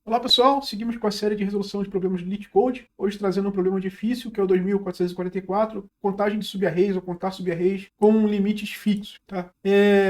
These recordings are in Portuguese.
Olá pessoal, seguimos com a série de resolução de problemas de LeetCode, hoje trazendo um problema difícil que é o 2444, contagem de subarrays ou contar subarrays com limites fixos. Tá?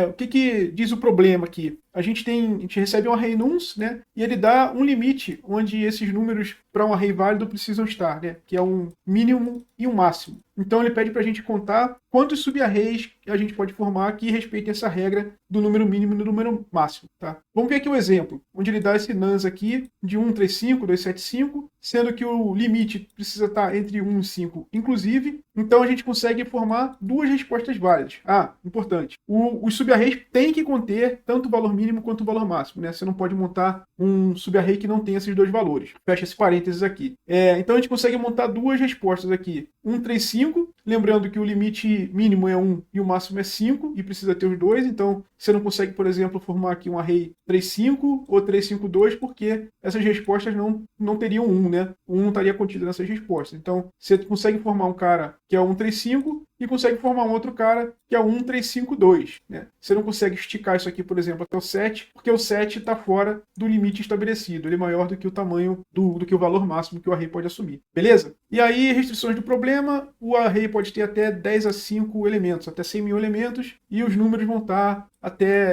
O que diz o problema aqui? A gente recebe um array nums, né? E ele dá um limite onde esses números para um array válido precisam estar, né? Que é um mínimo e um máximo. Então ele pede para a gente contar quantos subarrays a gente pode formar que respeitem essa regra do número mínimo e do número máximo. Tá? Vamos ver aqui um exemplo, onde ele dá esse nums aqui de 135, 275, sendo que o limite precisa estar entre 1 e 5, inclusive. Então a gente consegue formar duas respostas válidas. Importante. Os subarrays têm que conter tanto o valor mínimo quanto o valor máximo, né? Você não pode montar um subarray que não tenha esses dois valores. Fecha esse parênteses aqui. Então a gente consegue montar duas respostas aqui. 135, lembrando que o limite mínimo é 1 e o máximo é 5, e precisa ter os dois. Então você não consegue, por exemplo, formar aqui um array 35 ou 352, porque essas respostas não teriam 1, né? O 1 não estaria contido nessas respostas. Então você consegue formar um cara que é o 135 e consegue formar um outro cara que é o 1352. Né? Você não consegue esticar isso aqui, por exemplo, até o 7, porque o 7 está fora do limite estabelecido. Ele é maior do que o tamanho do que o valor máximo que o array pode assumir. Beleza? E aí, restrições do problema, o array pode ter até 10 a 5 elementos, até 100 mil elementos, e os números vão estar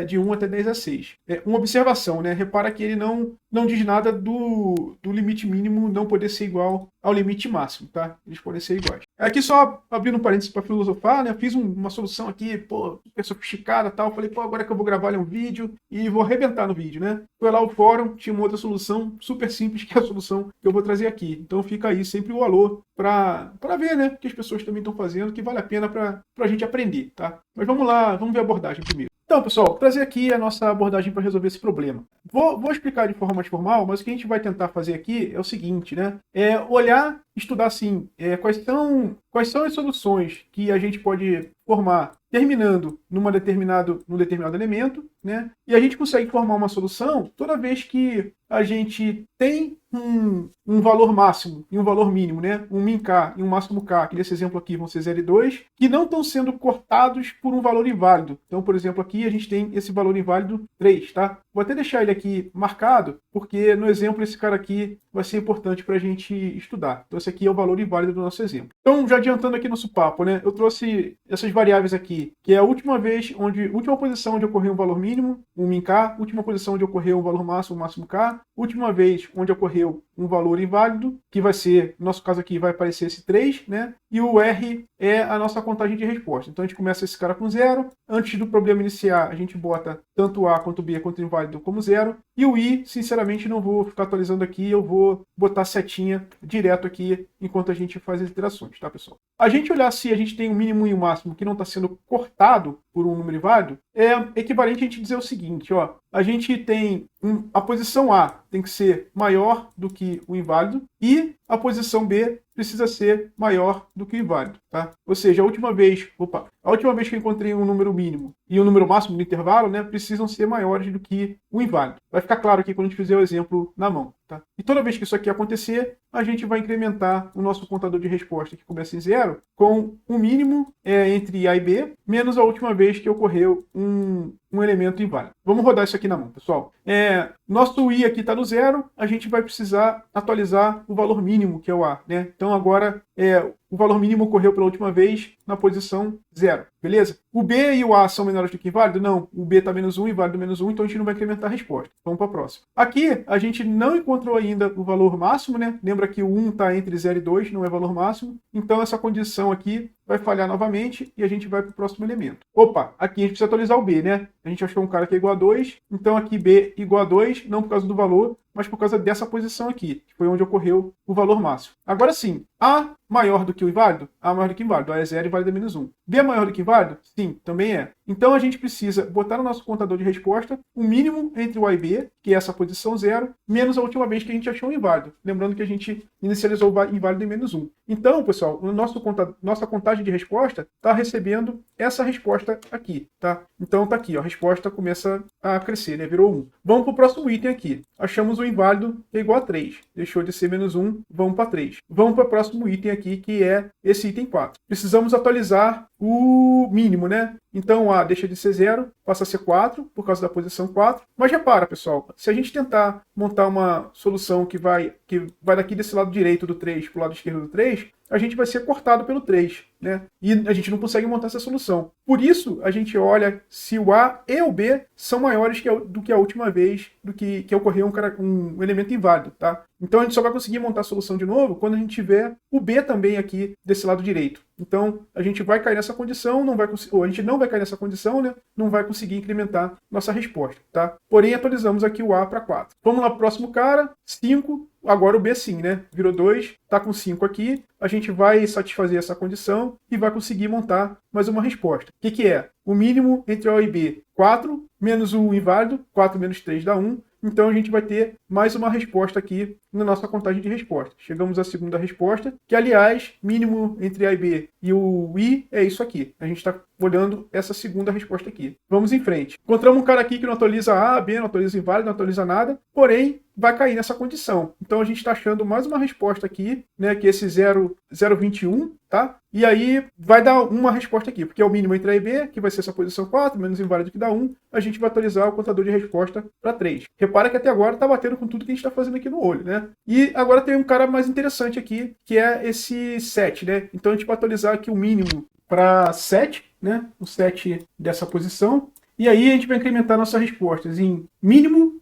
de 1 até 10 a 6. Uma observação, né? Repara que ele não diz nada do limite mínimo não poder ser igual ao limite máximo, tá? Eles podem ser iguais. Aqui só abrindo um parênteses para filosofar, né? Fiz uma solução aqui, super sofisticada e tal. Falei, agora que eu vou gravar um vídeo e vou arrebentar no vídeo, né? Foi lá o fórum, tinha uma outra solução super simples, que é a solução que eu vou trazer aqui. Então fica aí sempre o alô para ver, né? Que as pessoas também estão fazendo, que vale a pena para a gente aprender, tá? Mas vamos lá, vamos ver a abordagem primeiro. Então, pessoal, vou trazer aqui a nossa abordagem para resolver esse problema. Vou explicar de forma mais formal, mas o que a gente vai tentar fazer aqui é o seguinte, né? Olhar, estudar assim, quais são as soluções que a gente pode formar terminando num determinado elemento, né? E a gente consegue formar uma solução toda vez que a gente tem um valor máximo e um valor mínimo, né? Um min k e um máximo k, que nesse exemplo aqui vão ser 0 e 2, que não estão sendo cortados por um valor inválido. Então, por exemplo, aqui a gente tem esse valor inválido 3, tá? Vou até deixar ele aqui marcado, porque no exemplo esse cara aqui vai ser importante para a gente estudar. Então esse aqui é o valor inválido do nosso exemplo. Então, já adiantando aqui nosso papo, né? Eu trouxe essas variáveis aqui, que é a última posição onde ocorreu um valor mínimo, um min k, última posição onde ocorreu um valor máximo, um máximo k, última vez onde ocorreu um valor inválido, que vai ser, no nosso caso aqui, vai aparecer esse 3, né? E o R é a nossa contagem de resposta. Então a gente começa esse cara com 0. Antes do problema iniciar, a gente bota tanto A quanto B quanto inválido como 0. E o I, sinceramente, não vou ficar atualizando aqui, eu vou botar setinha direto aqui enquanto a gente faz as iterações, tá, pessoal? A gente olhar se a gente tem um mínimo e um máximo que não está sendo cortado por um número inválido, é equivalente a gente dizer o seguinte, ó, a gente tem a posição A tem que ser maior do que o inválido e a posição B precisa ser maior do que o inválido, tá? Ou seja, a última vez que eu encontrei um número mínimo e um número máximo no intervalo, né, precisam ser maiores do que o inválido. Vai ficar claro aqui quando a gente fizer o exemplo na mão, tá? E toda vez que isso aqui acontecer, a gente vai incrementar o nosso contador de resposta, que começa em 0, com o mínimo entre A e B, menos a última vez que ocorreu um elemento inválido. Vamos rodar isso aqui na mão, pessoal. Nosso I aqui está no 0, a gente vai precisar atualizar o valor mínimo, que é o A, né? Então agora o valor mínimo ocorreu pela última vez na posição 0, beleza? O B e o A são menores do que inválido? Não. O B está menos 1, inválido menos 1, então a gente não vai incrementar a resposta. Vamos para a próxima. Aqui, a gente não encontrou ainda o valor máximo, né? Lembra que o 1 está entre 0 e 2, não é valor máximo. Então essa condição aqui vai falhar novamente e a gente vai para o próximo elemento. Opa, aqui a gente precisa atualizar o B, né? A gente achou um cara que é igual a 2, então aqui B igual a 2, não por causa do valor, mas por causa dessa posição aqui, que foi onde ocorreu o valor máximo. Agora sim, A maior do que o inválido? A maior do que o inválido. A é 0 e válido é menos 1. B é maior do que inválido? Sim, também é. Então a gente precisa botar no nosso contador de resposta o mínimo entre o A e B, que é essa posição 0, menos a última vez que a gente achou um inválido. Lembrando que a gente inicializou o inválido em menos 1. Então, pessoal, nossa contagem de resposta está recebendo essa resposta aqui, tá? Então tá aqui, ó, a resposta começa a crescer, né? Virou 1. Vamos para o próximo item aqui. Achamos o inválido que é igual a 3. Deixou de ser menos 1, vamos para 3. Vamos para o próximo item aqui, que é esse item 4. Precisamos atualizar o mínimo, né? Então A deixa de ser 0, passa a ser 4, por causa da posição 4. Mas repara, pessoal, se a gente tentar montar uma solução que vai daqui desse lado direito do 3 para o lado esquerdo do 3, a gente vai ser cortado pelo 3, né? E a gente não consegue montar essa solução. Por isso, a gente olha se o A e o B são maiores do que a última vez que ocorreu um elemento inválido, tá? Então a gente só vai conseguir montar a solução de novo quando a gente tiver o B também aqui desse lado direito. Então a gente vai cair nessa condição, ou a gente não vai cair nessa condição, né? Não vai conseguir incrementar nossa resposta, tá? Porém, atualizamos aqui o A para 4. Vamos lá pro próximo cara, 5. Agora o B sim, né? Virou 2, tá com 5 aqui. A gente vai satisfazer essa condição e vai conseguir montar mais uma resposta. O que é? O mínimo entre A e B, 4, menos o inválido, 4 menos 3 dá 1. Então a gente vai ter mais uma resposta aqui na nossa contagem de resposta. Chegamos à segunda resposta, que aliás, mínimo entre A e B e o I é isso aqui. A gente está olhando essa segunda resposta aqui. Vamos em frente. Encontramos um cara aqui que não atualiza A, B, não atualiza inválido, não atualiza nada, porém vai cair nessa condição. Então a gente está achando mais uma resposta aqui, né, que é esse 0,21, tá? E aí vai dar uma resposta aqui, porque é o mínimo entre A e B, que vai ser essa posição 4, menos inválido que dá 1, a gente vai atualizar o contador de resposta para 3. Repara que até agora está batendo com tudo que a gente está fazendo aqui no olho, né? E agora tem um cara mais interessante aqui, que é esse 7, né? Então a gente vai atualizar aqui o mínimo para 7, né? O 7 dessa posição. E aí a gente vai incrementar nossas respostas em mínimo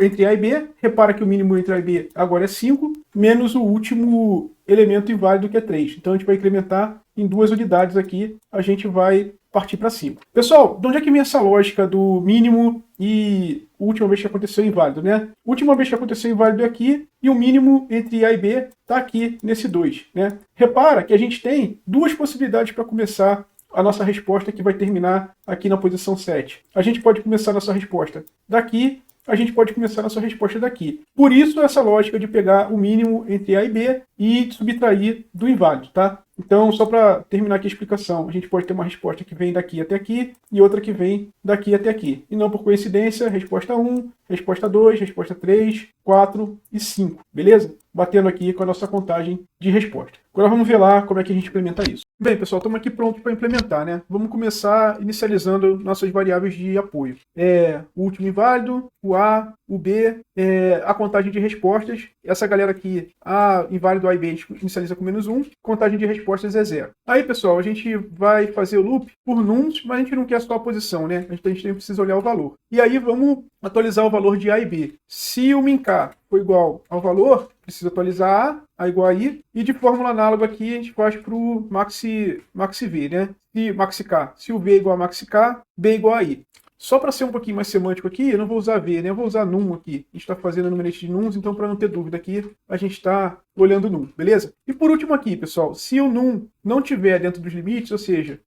entre A e B. Repara que o mínimo entre A e B agora é 5, menos o último elemento inválido que é 3. Então a gente vai incrementar em 2 unidades aqui, a gente vai partir para cima. Pessoal, de onde é que vem essa lógica do mínimo e a última vez que aconteceu inválido, né? A última vez que aconteceu inválido é aqui e o mínimo entre A e B está aqui nesse 2, né? Repara que a gente tem duas possibilidades para começar a nossa resposta, que vai terminar aqui na posição 7. A gente pode começar a nossa resposta daqui, a gente pode começar a nossa resposta daqui. Por isso essa lógica de pegar o mínimo entre A e B e subtrair do inválido, tá? Então, só para terminar aqui a explicação, a gente pode ter uma resposta que vem daqui até aqui e outra que vem daqui até aqui. E não por coincidência, resposta 1, resposta 2, resposta 3, 4 e 5, beleza? Batendo aqui com a nossa contagem de resposta. Agora vamos ver lá como é que a gente implementa isso. Bem, pessoal, estamos aqui prontos para implementar, né? Vamos começar inicializando nossas variáveis de apoio. O último inválido, o A, o B, a contagem de respostas. Essa galera aqui, A, inválido A e B, a gente inicializa com -1, contagem de respostas é 0. Aí, pessoal, a gente vai fazer o loop por nuns, mas a gente não quer só a posição, né? A gente precisa olhar o valor. E aí vamos atualizar o valor de A e B. Se o minK for igual ao valor, precisa atualizar A igual a I, e de fórmula análoga aqui a gente faz para o maxV, né? Maxk. Se o V é igual a maxk, B é igual a I. Só para ser um pouquinho mais semântico aqui, eu não vou usar V, né? Eu vou usar num aqui. A gente está fazendo a numerate de nuns, então para não ter dúvida aqui, a gente está olhando num, beleza? E por último aqui, pessoal, se o num não tiver dentro dos limites, ou seja,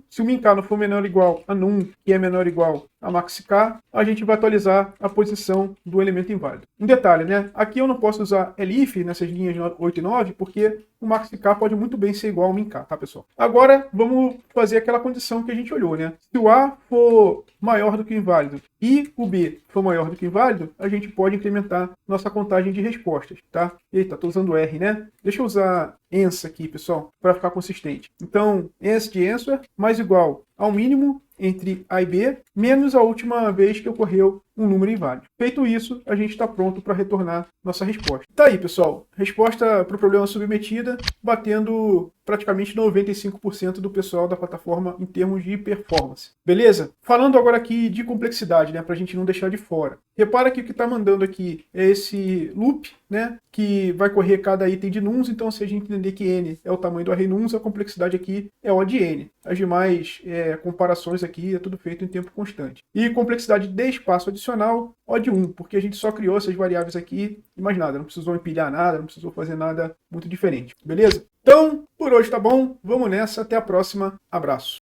se o mink não for menor ou igual a num, que é menor ou igual a maxk, a gente vai atualizar a posição do elemento inválido. Um detalhe, né? Aqui eu não posso usar elif nessas linhas 8 e 9, porque o maxk pode muito bem ser igual ao mink, tá, pessoal? Agora, vamos fazer aquela condição que a gente olhou, né? Se o A for maior do que o inválido e o B for maior do que o inválido, a gente pode incrementar nossa contagem de respostas, tá? Eita, tô usando R, né? Deixa eu usar answer aqui, pessoal, para ficar consistente. Então, answer de answer mais igual ao mínimo entre A e B, menos a última vez que ocorreu um número inválido. Feito isso, a gente está pronto para retornar nossa resposta. Tá aí, pessoal. Resposta para o problema submetida, batendo praticamente 95% do pessoal da plataforma em termos de performance. Beleza? Falando agora aqui de complexidade, né, para a gente não deixar de fora. Repara que o que está mandando aqui é esse loop, né, que vai correr cada item de nuns, então se a gente entender que n é o tamanho do array nuns, a complexidade aqui é O de n. As demais comparações aqui é tudo feito em tempo constante. E complexidade de espaço adicional, O de 1, porque a gente só criou essas variáveis aqui e mais nada, não precisou empilhar nada, não precisou fazer nada muito diferente, beleza? Então, por hoje tá bom, vamos nessa, até a próxima, abraço.